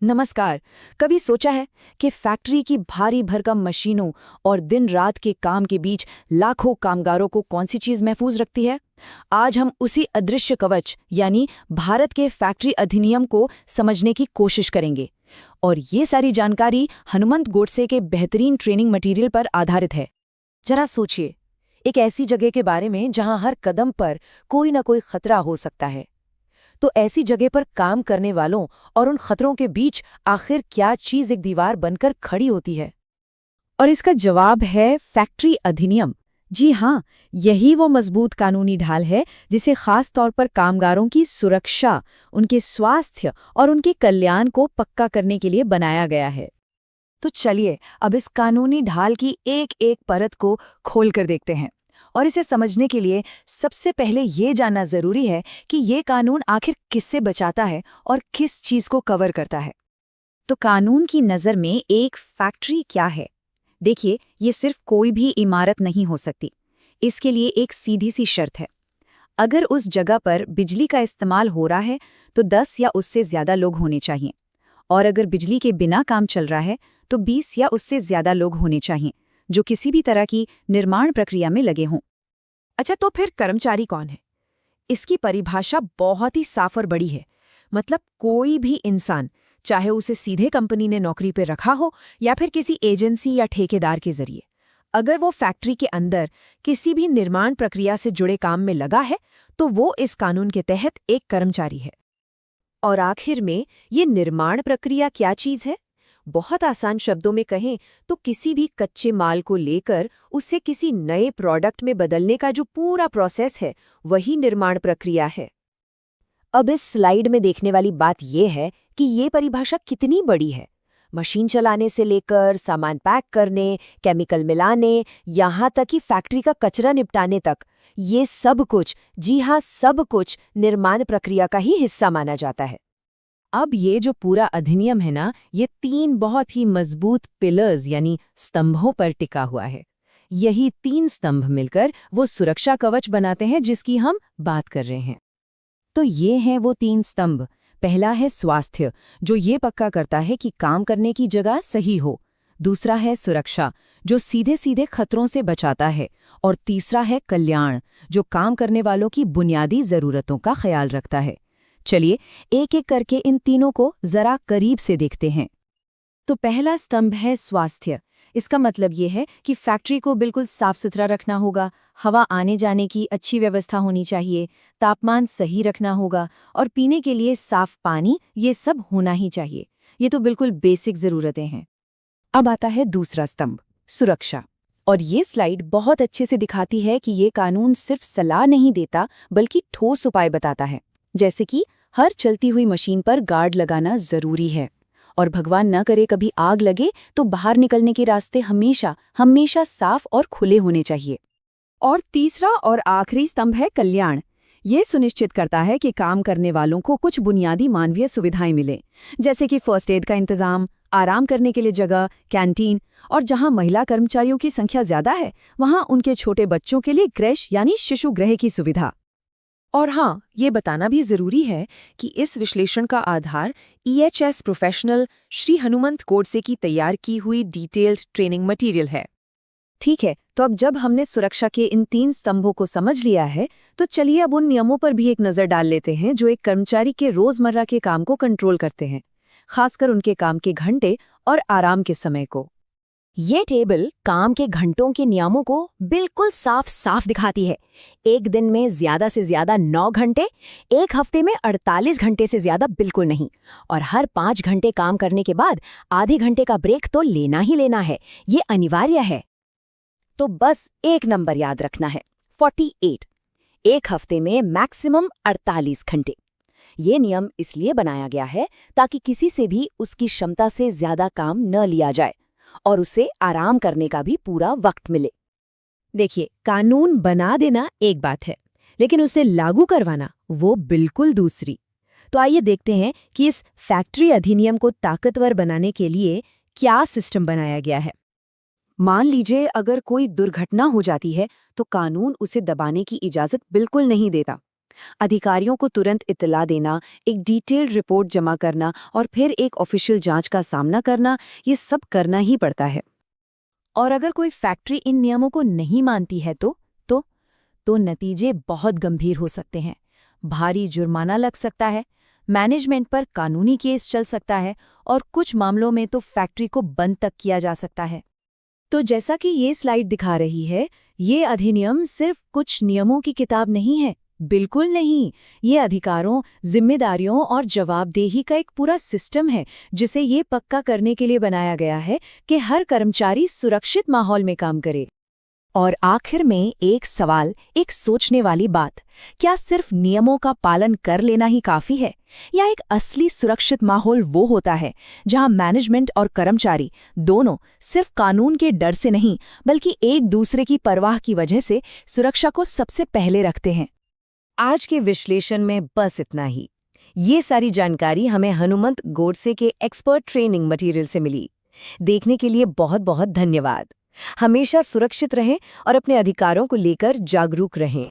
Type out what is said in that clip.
नमस्कार। कभी सोचा है कि फैक्ट्री की भारी भरकम मशीनों और दिन रात के काम के बीच लाखों कामगारों को कौन सी चीज महफूज रखती है? आज हम उसी अदृश्य कवच यानी भारत के फैक्ट्री अधिनियम को समझने की कोशिश करेंगे। और ये सारी जानकारी हनुमंत गोडसे के बेहतरीन ट्रेनिंग मटेरियल पर आधारित है। जरा सोचिए, एक ऐसी जगह के बारे में जहां हर कदम पर कोई ना कोई खतरा हो सकता है। तो ऐसी जगह पर काम करने वालों और उन खतरों के बीच आखिर क्या चीज एक दीवार बनकर खड़ी होती है? और इसका जवाब है फैक्ट्री अधिनियम। जी हाँ, यही वो मजबूत कानूनी ढाल है जिसे खास तौर पर कामगारों की सुरक्षा, उनके स्वास्थ्य और उनके कल्याण को पक्का करने के लिए बनाया गया है। तो चलिए अब इस कानूनी ढाल की एक एक परत को खोलकर देखते हैं। और इसे समझने के लिए सबसे पहले ये जानना जरूरी है कि ये कानून आखिर किससे बचाता है और किस चीज को कवर करता है। तो कानून की नज़र में एक फैक्ट्री क्या है? देखिए, ये सिर्फ कोई भी इमारत नहीं हो सकती। इसके लिए एक सीधी सी शर्त है। अगर उस जगह पर बिजली का इस्तेमाल हो रहा है तो 10 या उससे ज्यादा लोग होने चाहिए। और अगर बिजली के बिना काम चल रहा है तो 20 या उससे ज्यादा लोग होने चाहिए जो किसी भी तरह की निर्माण प्रक्रिया में लगे हों। अच्छा, तो फिर कर्मचारी कौन है? इसकी परिभाषा बहुत ही साफ और बड़ी है। मतलब कोई भी इंसान, चाहे उसे सीधे कंपनी ने नौकरी पर रखा हो या फिर किसी एजेंसी या ठेकेदार के जरिए, अगर वो फैक्ट्री के अंदर किसी भी निर्माण प्रक्रिया से जुड़े काम में लगा है तो वो इस कानून के तहत एक कर्मचारी है। और आखिर में ये निर्माण प्रक्रिया क्या चीज है? बहुत आसान शब्दों में कहें तो किसी भी कच्चे माल को लेकर उसे किसी नए प्रोडक्ट में बदलने का जो पूरा प्रोसेस है, वही निर्माण प्रक्रिया है। अब इस स्लाइड में देखने वाली बात यह है कि ये परिभाषा कितनी बड़ी है। मशीन चलाने से लेकर सामान पैक करने, केमिकल मिलाने, यहाँ तक कि फैक्ट्री का कचरा निपटाने तक, ये सब कुछ, जी हाँ सब कुछ, निर्माण प्रक्रिया का ही हिस्सा माना जाता है। अब ये जो पूरा अधिनियम है ना, ये 3 बहुत ही मजबूत पिलर्स यानी स्तंभों पर टिका हुआ है। यही 3 स्तंभ मिलकर वो सुरक्षा कवच बनाते हैं जिसकी हम बात कर रहे हैं। तो ये हैं वो 3 स्तंभ। पहला है स्वास्थ्य, जो ये पक्का करता है कि काम करने की जगह सही हो। दूसरा है सुरक्षा, जो सीधे सीधे खतरों से बचाता है। और तीसरा है कल्याण, जो काम करने वालों की बुनियादी जरूरतों का ख्याल रखता है। चलिए एक एक करके इन तीनों को जरा करीब से देखते हैं। तो पहला स्तंभ है स्वास्थ्य। इसका मतलब ये है कि फैक्ट्री को बिल्कुल साफ सुथरा रखना होगा, हवा आने जाने की अच्छी व्यवस्था होनी चाहिए, तापमान सही रखना होगा और पीने के लिए साफ पानी, ये सब होना ही चाहिए। ये तो बिल्कुल बेसिक ज़रूरतें हैं। अब आता है दूसरा स्तंभ, सुरक्षा। और ये स्लाइड बहुत अच्छे से दिखाती है कि ये कानून सिर्फ सलाह नहीं देता बल्कि ठोस उपाय बताता है। जैसे कि हर चलती हुई मशीन पर गार्ड लगाना जरूरी है, और भगवान न करे कभी आग लगे तो बाहर निकलने के रास्ते हमेशा हमेशा साफ और खुले होने चाहिए। और तीसरा और आखिरी स्तंभ है कल्याण। ये सुनिश्चित करता है कि काम करने वालों को कुछ बुनियादी मानवीय सुविधाएं मिलें, जैसे कि फर्स्ट एड का इंतजाम, आराम करने के लिए जगह, कैंटीन, और जहां महिला कर्मचारियों की संख्या ज्यादा है वहां उनके छोटे बच्चों के लिए क्रैश यानी शिशु गृह की सुविधा। और हाँ, ये बताना भी जरूरी है कि इस विश्लेषण का आधार EHS प्रोफेशनल श्री हनुमंत गोडसे की तैयार की हुई डिटेल्ड ट्रेनिंग मटेरियल है। ठीक है, तो अब जब हमने सुरक्षा के इन 3 स्तंभों को समझ लिया है, तो चलिए अब उन नियमों पर भी एक नज़र डाल लेते हैं जो एक कर्मचारी के रोजमर्रा के काम को कंट्रोल करते हैं, खासकर उनके काम के घंटे और आराम के समय को। ये टेबल काम के घंटों के नियमों को बिल्कुल साफ साफ दिखाती है। एक दिन में ज्यादा से ज्यादा 9 घंटे, एक हफ्ते में 48 घंटे से ज्यादा बिल्कुल नहीं, और हर 5 घंटे काम करने के बाद आधे घंटे का ब्रेक तो लेना ही लेना है। ये अनिवार्य है। तो बस एक नंबर याद रखना है, 48। एक हफ्ते में मैक्सिमम 48 घंटे। ये नियम इसलिए बनाया गया है ताकि किसी से भी उसकी क्षमता से ज्यादा काम न लिया जाए और उसे आराम करने का भी पूरा वक्त मिले। देखिए, कानून बना देना एक बात है, लेकिन उसे लागू करवाना वो बिल्कुल दूसरी। तो आइए देखते हैं कि इस फैक्ट्री अधिनियम को ताकतवर बनाने के लिए क्या सिस्टम बनाया गया है। मान लीजिए अगर कोई दुर्घटना हो जाती है तो कानून उसे दबाने की इजाजत बिल्कुल नहीं देता। अधिकारियों को तुरंत इत्तला देना, एक डिटेल्ड रिपोर्ट जमा करना और फिर एक ऑफिशियल जांच का सामना करना, ये सब करना ही पड़ता है। और अगर कोई फैक्ट्री इन नियमों को नहीं मानती है तो नतीजे बहुत गंभीर हो सकते हैं। भारी जुर्माना लग सकता है, मैनेजमेंट पर कानूनी केस चल सकता है और कुछ मामलों में तो फैक्ट्री को बंद तक किया जा सकता है। तो जैसा कि ये स्लाइड दिखा रही है, ये अधिनियम सिर्फ कुछ नियमों की किताब नहीं है, बिल्कुल नहीं। ये अधिकारों, जिम्मेदारियों और जवाबदेही का एक पूरा सिस्टम है, जिसे ये पक्का करने के लिए बनाया गया है कि हर कर्मचारी सुरक्षित माहौल में काम करे। और आखिर में एक सवाल, एक सोचने वाली बात, क्या सिर्फ नियमों का पालन कर लेना ही काफी है, या एक असली सुरक्षित माहौल वो होता है जहां मैनेजमेंट और कर्मचारी दोनों सिर्फ कानून के डर से नहीं बल्कि एक दूसरे की परवाह की वजह से सुरक्षा को सबसे पहले रखते हैं। आज के विश्लेषण में बस इतना ही। ये सारी जानकारी हमें हनुमंत गोडसे के एक्सपर्ट ट्रेनिंग मटेरियल से मिली। देखने के लिए बहुत बहुत धन्यवाद। हमेशा सुरक्षित रहें और अपने अधिकारों को लेकर जागरूक रहें।